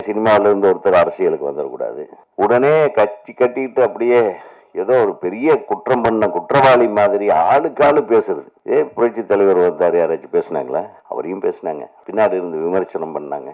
சினிமாவில இருந்து ஒருத்தர் அரசியலுக்கு வந்துடக்கூடாது. உடனே கட்சி கட்டிட்டு அப்படியே ஏதோ ஒரு பெரிய குற்றம் பண்ண குற்றவாளி மாதிரி ஆளுக்கு ஆளு பேசுறது. புரட்சி தலைவர் வந்தார், யாராச்சும் பேசினாங்களா? அவரையும் பேசினாங்க, பின்னாடி இருந்து விமர்சனம் பண்ணாங்க.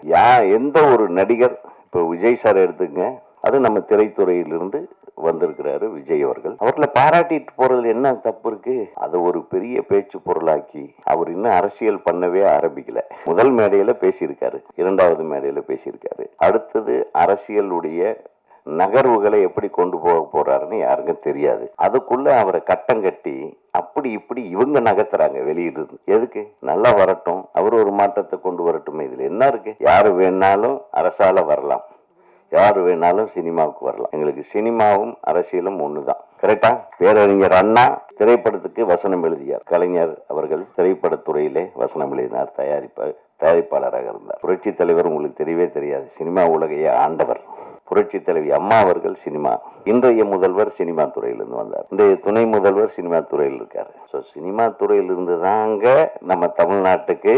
எந்த ஒரு நடிகர், இப்போ விஜய் சார் எடுத்துங்க, அது நம்ம திரைத்துறையிலிருந்து வந்திருக்கிறாரு விஜய் அவர்கள். அவர்களை பாராட்டிட்டு போறதுல என்ன தப்பு இருக்கு? அதை ஒரு பெரிய பேச்சு பொருளாக்கி அவர் இன்னும் அரசியல் பண்ணவே ஆரம்பிக்கல. முதல் மேடையில பேசியிருக்காரு, இரண்டாவது மேடையில பேசியிருக்காரு. அடுத்தது அரசியலுடைய நகர்வுகளை எப்படி கொண்டு போக போறாருன்னு யாருக்கும் தெரியாது. அதுக்குள்ள அவரை கட்டம் கட்டி அப்படி இப்படி இவங்க நகர்த்துறாங்க வெளியிலிருந்து. எதுக்கு? நல்லா வரட்டும், அவர் ஒரு மாற்றத்தை கொண்டு வரட்டும். இதுல என்ன இருக்கு? யாரு வேணாலும் அரசால வரலாம், யாரு வேணாலும் சினிமாவுக்கு வரலாம். எங்களுக்கு சினிமாவும் அரசியலும் ஒண்ணுதான். கரெக்டா? பேரறிஞர் அண்ணா திரைப்படத்துக்கு வசனம் எழுதியார். கலைஞர் அவர்கள் திரைப்படத்துறையிலே வசனம் எழுதினார், தயாரிப்பாளராக இருந்தார். புரட்சி தலைவர் உங்களுக்கு தெரியவே தெரியாது, சினிமா உலகையே ஆண்டவர். புரட்சி தலைவி அம்மா அவர்கள் சினிமா, இன்றைய முதல்வர் சினிமா துறையிலிருந்து வந்தார். இன்றைய துணை முதல்வர் சினிமா துறையில் இருக்காரு. சினிமா துறையில் இருந்து தாங்க நம்ம தமிழ்நாட்டுக்கு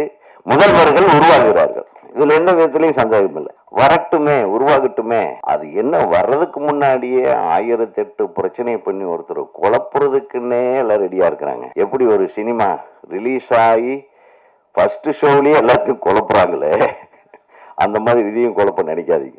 முதல்வர்கள் உருவாகிறார்கள். இதுல எந்த விதத்திலையும் சந்தேகம் இல்லை. வரட்டுமே, உருவாகட்டுமே. அது என்ன, வர்றதுக்கு முன்னாடியே 1008 பிரச்சனையை பண்ணி ஒருத்தர் குழப்புறதுக்குன்னே எல்லாம் ரெடியா இருக்கிறாங்க. எப்படி ஒரு சினிமா ரிலீஸ் ஆகி ஃபர்ஸ்ட் ஷோலயே எல்லாத்தையும் குழப்புறாங்களே, அந்த மாதிரி இதையும் குழப்ப நினைக்காதீங்க.